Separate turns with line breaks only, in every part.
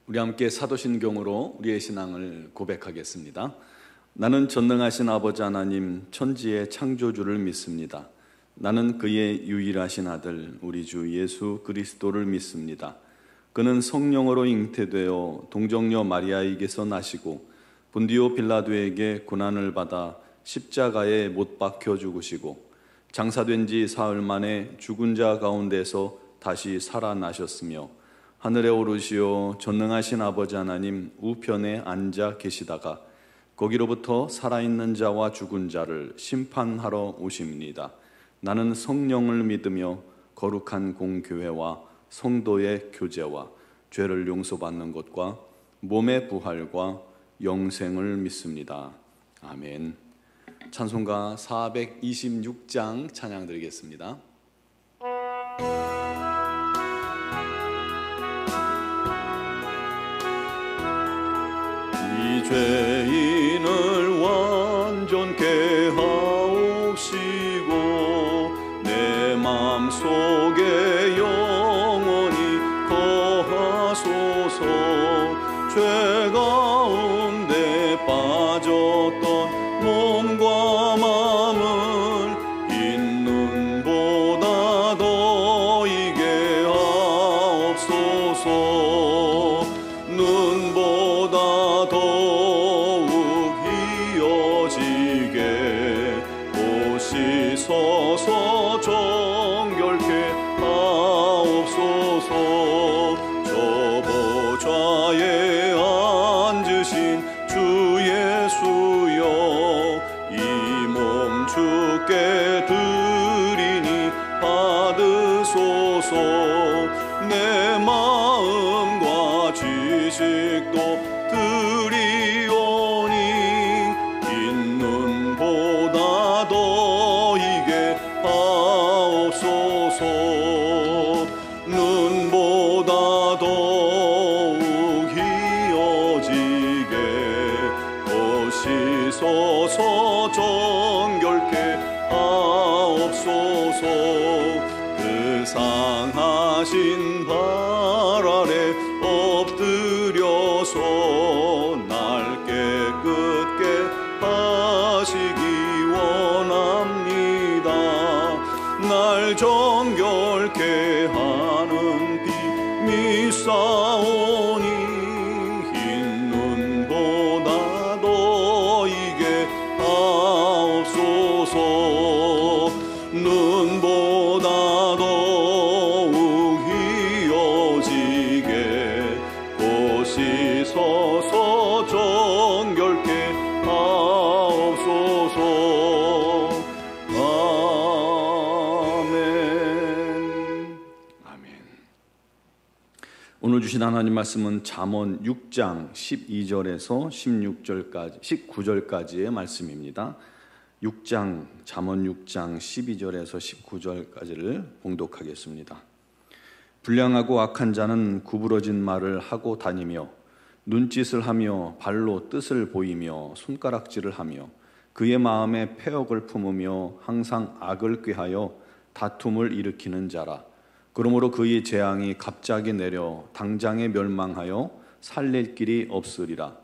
우리 함께 사도신경으로 우리의 신앙을 고백하겠습니다. 나는 전능하신 아버지 하나님 천지의 창조주를 믿습니다. 나는 그의 유일하신 아들 우리 주 예수 그리스도를 믿습니다. 그는 성령으로 잉태되어 동정녀 마리아에게서 나시고 본디오 빌라도에게 고난을 받아 십자가에 못 박혀 죽으시고 장사된 지 사흘 만에 죽은 자 가운데서 다시 살아나셨으며 하늘에 오르시어 전능하신 아버지 하나님 우편에 앉아 계시다가 거기로부터 살아있는 자와 죽은 자를 심판하러 오십니다. 나는 성령을 믿으며 거룩한 공교회와 성도의 교제와 죄를 용서받는 것과 몸의 부활과 영생을 믿습니다. 아멘. 찬송가 426장 찬양 드리겠습니다. 이 죄인을 완전케 하옵시고 내 맘속에 영원히 거하소서. 죄 가운데 빠졌던 몸과 마음을 흰눈보다 더 이게 하옵소서. 눈보다 더욱 희어지게 보시소서. 정결케 하옵소서. 저 보좌에 앉으신 주 예수여 이 몸 주께 드리니 받으소서. 내 마음과 지식도 드리오니 흰눈보다 더 이게 하옵소서. 눈보다 더욱 희어지게 보시소서. 정결케 하옵소서. 그 상하신 발 아래 엎드려서 날 깨끗게 하시기 원합니다. 날 정결케 하는 비 믿사오니 흰눈보다 더 이게 하옵소서. 눈보다 더욱 희어지게 보시소서. 정결케 하옵소서. 아멘. 아멘. 오늘 주신 하나님 말씀은 잠언 6장 12절에서 19절까지의 말씀입니다. 6장 잠언 6장 12절에서 19절까지를 봉독하겠습니다. 불량하고 악한 자는 구부러진 말을 하고 다니며 눈짓을 하며 발로 뜻을 보이며 손가락질을 하며 그의 마음에 패역을 품으며 항상 악을 꾀하여 다툼을 일으키는 자라. 그러므로 그의 재앙이 갑자기 내려 당장에 멸망하여 살릴 길이 없으리라.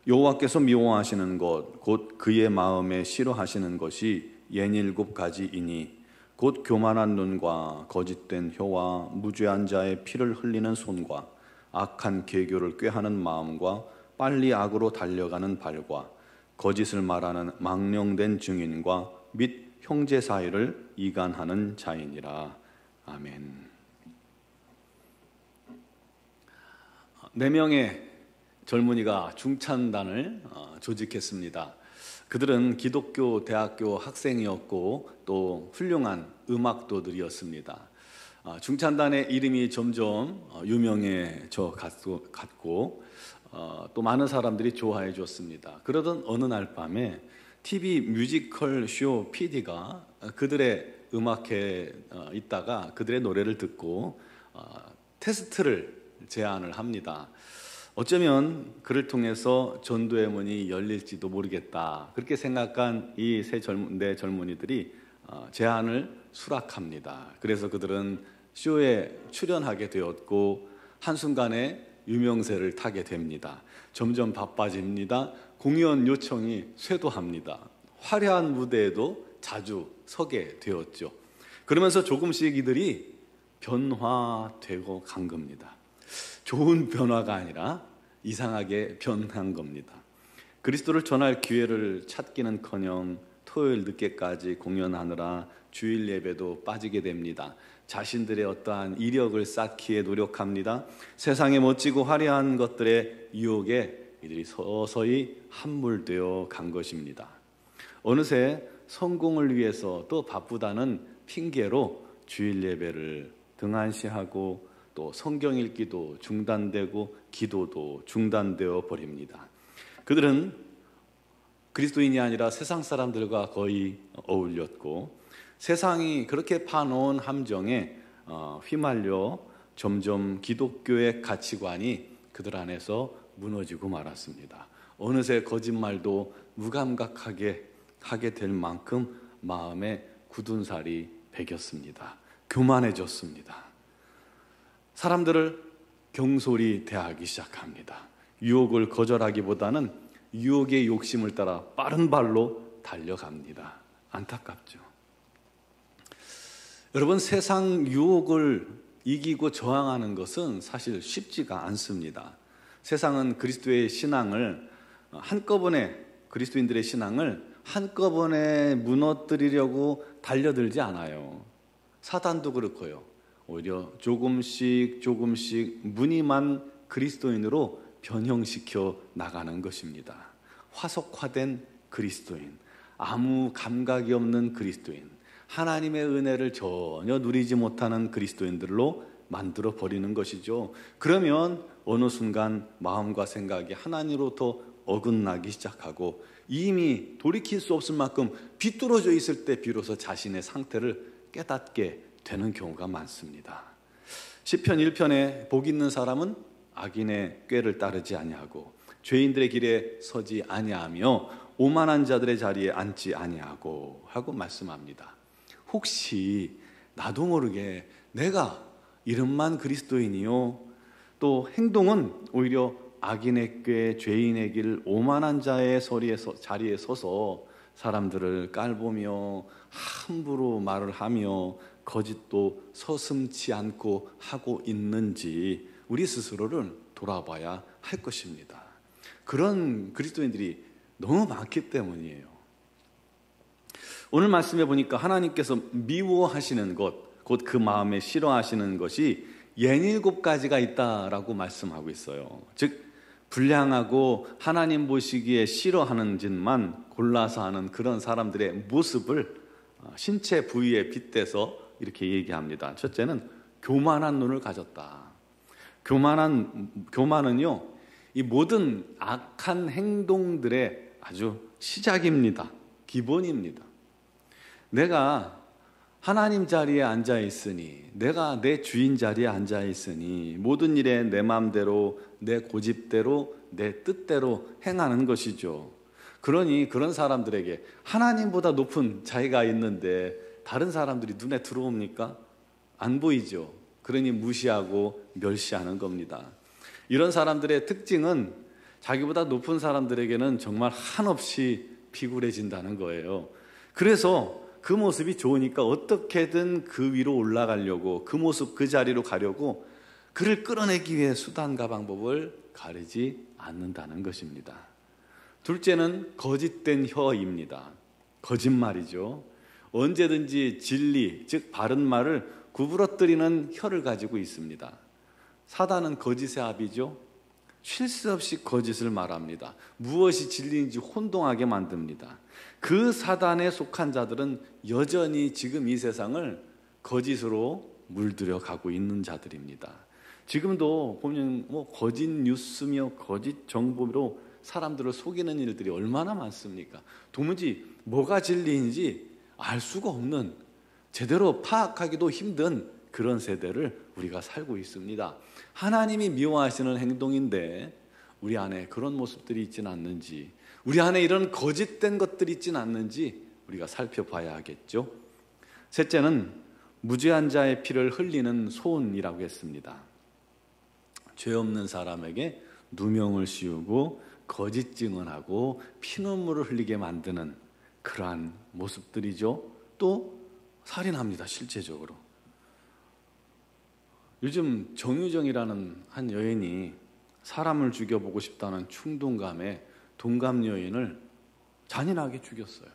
여호와께서 미워하시는 것 곧 그의 마음에 싫어하시는 것이 67가지이니 곧 교만한 눈과 거짓된 혀와 무죄한 자의 피를 흘리는 손과 악한 계교를 꾀하는 마음과 빨리 악으로 달려가는 발과 거짓을 말하는 망령된 증인과 및 형제 사이를 이간하는 자이니라. 아멘. 4명의 젊은이가 중찬단을 조직했습니다. 그들은 기독교 대학교 학생이었고 또 훌륭한 음악도들이었습니다. 중찬단의 이름이 점점 유명해져 갔고 또 많은 사람들이 좋아해 줬습니다. 그러던 어느 날 밤에 TV 뮤지컬 쇼 PD가 그들의 음악회에 있다가 그들의 노래를 듣고 테스트를 제안을 합니다. 어쩌면 그를 통해서 전도의 문이 열릴지도 모르겠다. 그렇게 생각한 이 네 젊은이들이 제안을 수락합니다. 그래서 그들은 쇼에 출연하게 되었고 한순간에 유명세를 타게 됩니다. 점점 바빠집니다. 공연 요청이 쇄도합니다. 화려한 무대에도 자주 서게 되었죠. 그러면서 조금씩 이들이 변화되고 간 겁니다. 좋은 변화가 아니라 이상하게 변한 겁니다. 그리스도를 전할 기회를 찾기는커녕 토요일 늦게까지 공연하느라 주일 예배도 빠지게 됩니다. 자신들의 어떠한 이력을 쌓기에 노력합니다. 세상의 멋지고 화려한 것들의 유혹에 이들이 서서히 함몰되어 간 것입니다. 어느새 성공을 위해서 또 바쁘다는 핑계로 주일 예배를 등한시하고 또 성경 읽기도 중단되고 기도도 중단되어 버립니다. 그들은 그리스도인이 아니라 세상 사람들과 거의 어울렸고 세상이 그렇게 파놓은 함정에 휘말려 점점 기독교의 가치관이 그들 안에서 무너지고 말았습니다. 어느새 거짓말도 무감각하게 하게 될 만큼 마음에 굳은 살이 배겼습니다. 교만해졌습니다. 사람들을 경솔히 대하기 시작합니다. 유혹을 거절하기보다는 유혹의 욕심을 따라 빠른 발로 달려갑니다. 안타깝죠. 여러분, 세상 유혹을 이기고 저항하는 것은 사실 쉽지가 않습니다. 세상은 그리스도의 신앙을 한꺼번에, 그리스도인들의 신앙을 한꺼번에 무너뜨리려고 달려들지 않아요. 사단도 그렇고요. 오히려 조금씩 무늬만 그리스도인으로 변형시켜 나가는 것입니다. 화석화된 그리스도인, 아무 감각이 없는 그리스도인, 하나님의 은혜를 전혀 누리지 못하는 그리스도인들로 만들어 버리는 것이죠. 그러면 어느 순간 마음과 생각이 하나님으로부터 어긋나기 시작하고 이미 돌이킬 수 없을 만큼 비뚤어져 있을 때 비로소 자신의 상태를 깨닫게 되는 경우가 많습니다. 시편 1편에 복 있는 사람은 악인의 꾀를 따르지 아니하고 죄인들의 길에 서지 아니하며 오만한 자들의 자리에 앉지 아니하고 하고 말씀합니다. 혹시 나도 모르게 내가 이름만 그리스도인이요, 또 행동은 오히려 악인의 꾀, 죄인의 길, 오만한 자의 자리에 서서 사람들을 깔보며 함부로 말을 하며 거짓도 서슴지 않고 하고 있는지 우리 스스로를 돌아봐야 할 것입니다. 그런 그리스도인들이 너무 많기 때문이에요. 오늘 말씀해 보니까 하나님께서 미워하시는 것, 곧 그 마음에 싫어하시는 것이 67가지가 있다라고 말씀하고 있어요. 즉 불량하고 하나님 보시기에 싫어하는 짓만 골라서 하는 그런 사람들의 모습을 신체 부위에 빗대서 이렇게 얘기합니다. 첫째는 교만한 눈을 가졌다. 교만은요, 이 모든 악한 행동들의 아주 시작입니다. 기본입니다. 내가 하나님 자리에 앉아 있으니, 내가 내 주인 자리에 앉아 있으니 모든 일에 내 마음대로, 내 고집대로, 내 뜻대로 행하는 것이죠. 그러니 그런 사람들에게 하나님보다 높은 자리가 있는데 다른 사람들이 눈에 들어옵니까? 안 보이죠. 그러니 무시하고 멸시하는 겁니다. 이런 사람들의 특징은 자기보다 높은 사람들에게는 정말 한없이 비굴해진다는 거예요. 그래서 그 모습이 좋으니까 어떻게든 그 위로 올라가려고, 그 모습 그 자리로 가려고 그를 끌어내기 위해 수단과 방법을 가리지 않는다는 것입니다. 둘째는 거짓된 혀입니다. 거짓말이죠. 언제든지 진리, 즉 바른 말을 구부러뜨리는 혀를 가지고 있습니다. 사단은 거짓의 아비죠. 쉴 새 없이 거짓을 말합니다. 무엇이 진리인지 혼동하게 만듭니다. 그 사단에 속한 자들은 여전히 지금 이 세상을 거짓으로 물들여 가고 있는 자들입니다. 지금도 보면 거짓 뉴스며 거짓 정보로 사람들을 속이는 일들이 얼마나 많습니까? 도무지 뭐가 진리인지 알 수가 없는, 제대로 파악하기도 힘든 그런 세대를 우리가 살고 있습니다. 하나님이 미워하시는 행동인데 우리 안에 그런 모습들이 있지는 않는지, 우리 안에 이런 거짓된 것들이 있지는 않는지 우리가 살펴봐야 하겠죠. 셋째는 무죄한 자의 피를 흘리는 소원이라고 했습니다. 죄 없는 사람에게 누명을 씌우고 거짓 증언하고 피눈물을 흘리게 만드는 그러한 모습들이죠. 또 살인합니다. 실제적으로. 요즘 정유정이라는 한 여인이 사람을 죽여보고 싶다는 충동감에 동갑 여인을 잔인하게 죽였어요.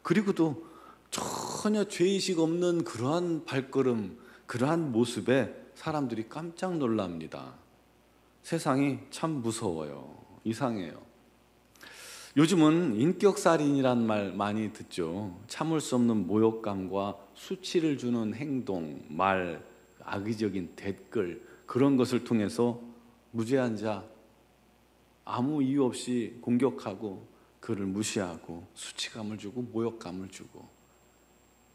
그리고도 전혀 죄의식 없는 그러한 발걸음, 그러한 모습에 사람들이 깜짝 놀랍니다. 세상이 참 무서워요. 이상해요. 요즘은 인격살인이란 말 많이 듣죠. 참을 수 없는 모욕감과 수치를 주는 행동, 말, 악의적인 댓글, 그런 것을 통해서 무죄한 자 아무 이유 없이 공격하고 그를 무시하고 수치감을 주고 모욕감을 주고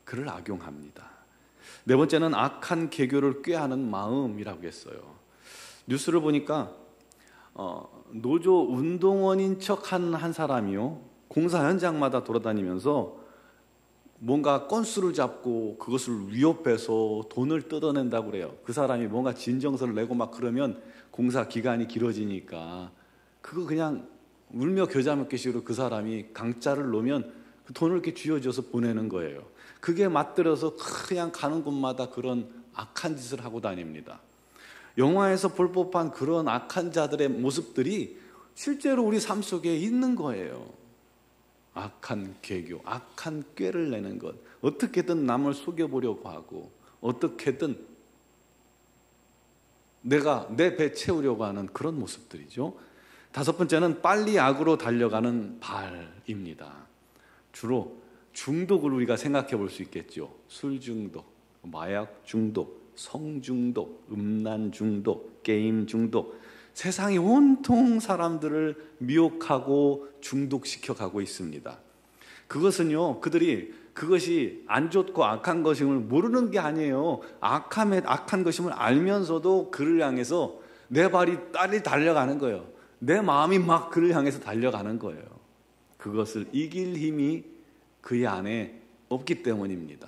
그를 악용합니다. 네 번째는 악한 계교를 꾀하는 마음이라고 했어요. 뉴스를 보니까 노조 운동원인 척한 한 사람이요, 공사 현장마다 돌아다니면서 뭔가 건수를 잡고 그것을 위협해서 돈을 뜯어낸다고 그래요. 그 사람이 뭔가 진정서를 내고 막 그러면 공사 기간이 길어지니까 그거 그냥 울며 겨자 먹기 식으로 그 사람이 강짜를 놓으면 그 돈을 이렇게 쥐어줘서 보내는 거예요. 그게 맞들어서 그냥 가는 곳마다 그런 악한 짓을 하고 다닙니다. 영화에서 볼 법한 그런 악한 자들의 모습들이 실제로 우리 삶 속에 있는 거예요. 악한 계교, 악한 꾀를 내는 것, 어떻게든 남을 속여보려고 하고 어떻게든 내가 내 배 채우려고 하는 그런 모습들이죠. 다섯 번째는 빨리 악으로 달려가는 발입니다. 주로 중독을 우리가 생각해 볼 수 있겠죠. 술 중독, 마약 중독, 성 중독, 음란 중독, 게임 중독, 세상이 온통 사람들을 미혹하고 중독시켜 가고 있습니다. 그것은요, 그들이 그것이 안 좋고 악한 것임을 모르는 게 아니에요. 악한 것임을 알면서도 그를 향해서 내 발이 딸이 달려가는 거예요. 내 마음이 막 그를 향해서 달려가는 거예요. 그것을 이길 힘이 그의 안에 없기 때문입니다.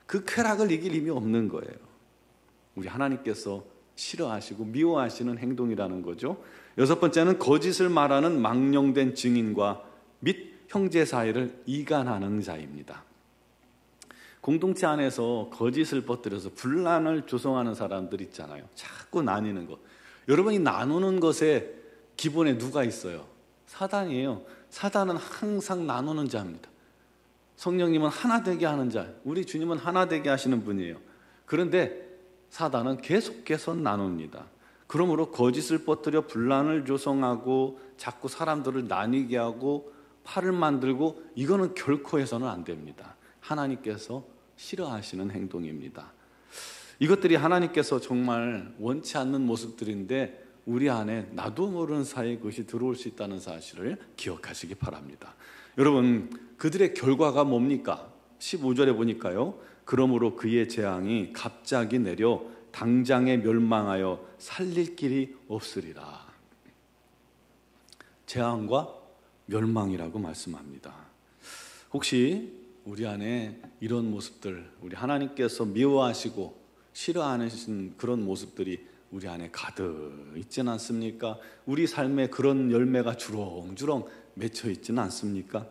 그 쾌락을 이길 힘이 없는 거예요. 우리 하나님께서 싫어하시고 미워하시는 행동이라는 거죠. 여섯 번째는 거짓을 말하는 망령된 증인과 및 형제 사이를 이간하는 자입니다. 공동체 안에서 거짓을 퍼뜨려서 분란을 조성하는 사람들 있잖아요. 자꾸 나뉘는 것. 여러분이 나누는 것에 기본에 누가 있어요? 사단이에요. 사단은 항상 나누는 자입니다. 성령님은 하나 되게 하는 자, 우리 주님은 하나 되게 하시는 분이에요. 그런데 사단은 계속해서 나눕니다. 그러므로 거짓을 퍼뜨려 분란을 조성하고 자꾸 사람들을 나뉘게 하고 팔을 만들고, 이거는 결코 해서는 안 됩니다. 하나님께서 싫어하시는 행동입니다. 이것들이 하나님께서 정말 원치 않는 모습들인데 우리 안에 나도 모르는 사이에 그것이 들어올 수 있다는 사실을 기억하시기 바랍니다. 여러분, 그들의 결과가 뭡니까? 15절에 보니까요, 그러므로 그의 재앙이 갑자기 내려 당장에 멸망하여 살릴 길이 없으리라. 재앙과 멸망이라고 말씀합니다. 혹시 우리 안에 이런 모습들, 우리 하나님께서 미워하시고 싫어하시는 그런 모습들이 우리 안에 가득 있지는 않습니까? 우리 삶에 그런 열매가 주렁주렁 맺혀 있지는 않습니까?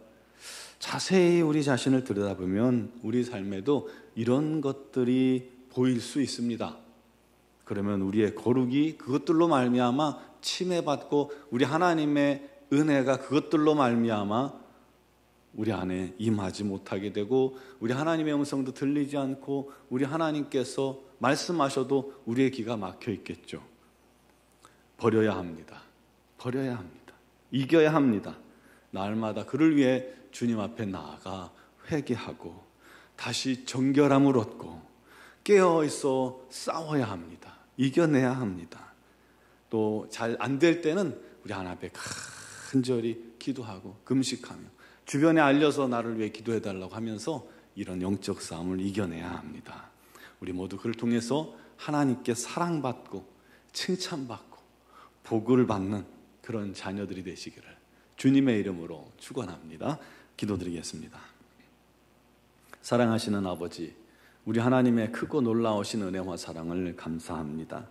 자세히 우리 자신을 들여다보면 우리 삶에도 이런 것들이 보일 수 있습니다. 그러면 우리의 거룩이 그것들로 말미암아 침해받고 우리 하나님의 은혜가 그것들로 말미암아 우리 안에 임하지 못하게 되고, 우리 하나님의 음성도 들리지 않고 우리 하나님께서 말씀하셔도 우리의 귀가 막혀 있겠죠. 버려야 합니다. 버려야 합니다. 이겨야 합니다. 날마다 그를 위해 주님 앞에 나아가 회개하고 다시 정결함을 얻고 깨어있어 싸워야 합니다. 이겨내야 합니다. 또 잘 안 될 때는 우리 하나님 앞에 간절히 기도하고 금식하며 주변에 알려서 나를 위해 기도해달라고 하면서 이런 영적 싸움을 이겨내야 합니다. 우리 모두 그를 통해서 하나님께 사랑받고 칭찬받고 복을 받는 그런 자녀들이 되시기를 주님의 이름으로 축원합니다. 기도드리겠습니다. 사랑하시는 아버지, 우리 하나님의 크고 놀라우신 은혜와 사랑을 감사합니다.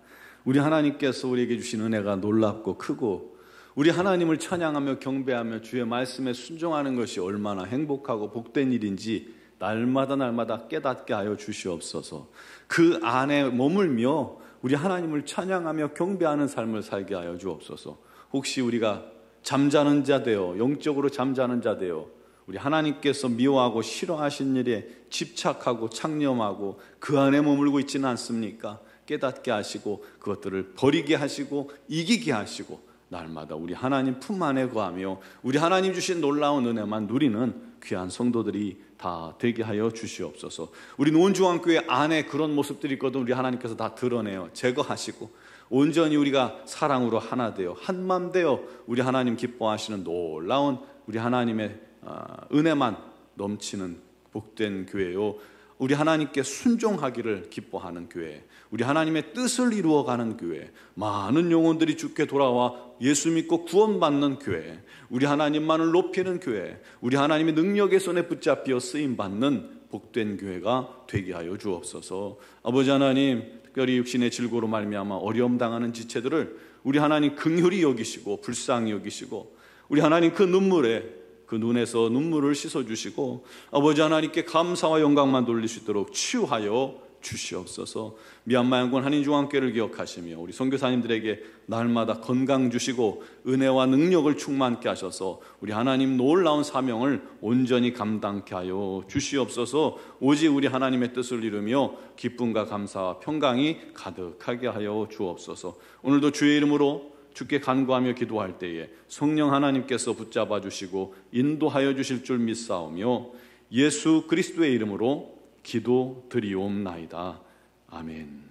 우리 하나님께서 우리에게 주신 은혜가 놀랍고 크고 우리 하나님을 찬양하며 경배하며 주의 말씀에 순종하는 것이 얼마나 행복하고 복된 일인지 날마다 깨닫게 하여 주시옵소서. 그 안에 머물며 우리 하나님을 찬양하며 경배하는 삶을 살게 하여 주옵소서. 혹시 우리가 잠자는 자 되어 영적으로 잠자는 자 되어 우리 하나님께서 미워하고 싫어하신 일에 집착하고 창념하고 그 안에 머물고 있지는 않습니까? 깨닫게 하시고 그것들을 버리게 하시고 이기게 하시고 날마다 우리 하나님 품 안에 거하며 우리 하나님 주신 놀라운 은혜만 누리는 귀한 성도들이 다 되게 하여 주시옵소서. 우리 노원중앙교회 안에 그런 모습들이 있거든 우리 하나님께서 다 드러내어 제거하시고 온전히 우리가 사랑으로 하나 되어 한맘 되어 우리 하나님 기뻐하시는 놀라운 우리 하나님의 은혜만 넘치는 복된 교회요, 우리 하나님께 순종하기를 기뻐하는 교회, 우리 하나님의 뜻을 이루어가는 교회, 많은 영혼들이 주께 돌아와 예수 믿고 구원받는 교회, 우리 하나님만을 높이는 교회, 우리 하나님의 능력의 손에 붙잡혀 쓰임받는 복된 교회가 되게 하여 주옵소서. 아버지 하나님, 특별히 육신의 질고로 말미암아 어려움 당하는 지체들을 우리 하나님 긍휼히 여기시고 불쌍히 여기시고 우리 하나님 그 눈에서 눈물을 씻어주시고 아버지 하나님께 감사와 영광만 돌릴 수 있도록 치유하여 주시옵소서. 미얀마 양군 한인중앙교회를 기억하시며 우리 선교사님들에게 날마다 건강 주시고 은혜와 능력을 충만케 하셔서 우리 하나님 놀라운 사명을 온전히 감당케 하여 주시옵소서. 오직 우리 하나님의 뜻을 이루며 기쁨과 감사와 평강이 가득하게 하여 주옵소서. 오늘도 주의 이름으로 주께 간구하며 기도할 때에 성령 하나님께서 붙잡아 주시고 인도하여 주실 줄 믿사오며 예수 그리스도의 이름으로 기도드리옵나이다. 아멘.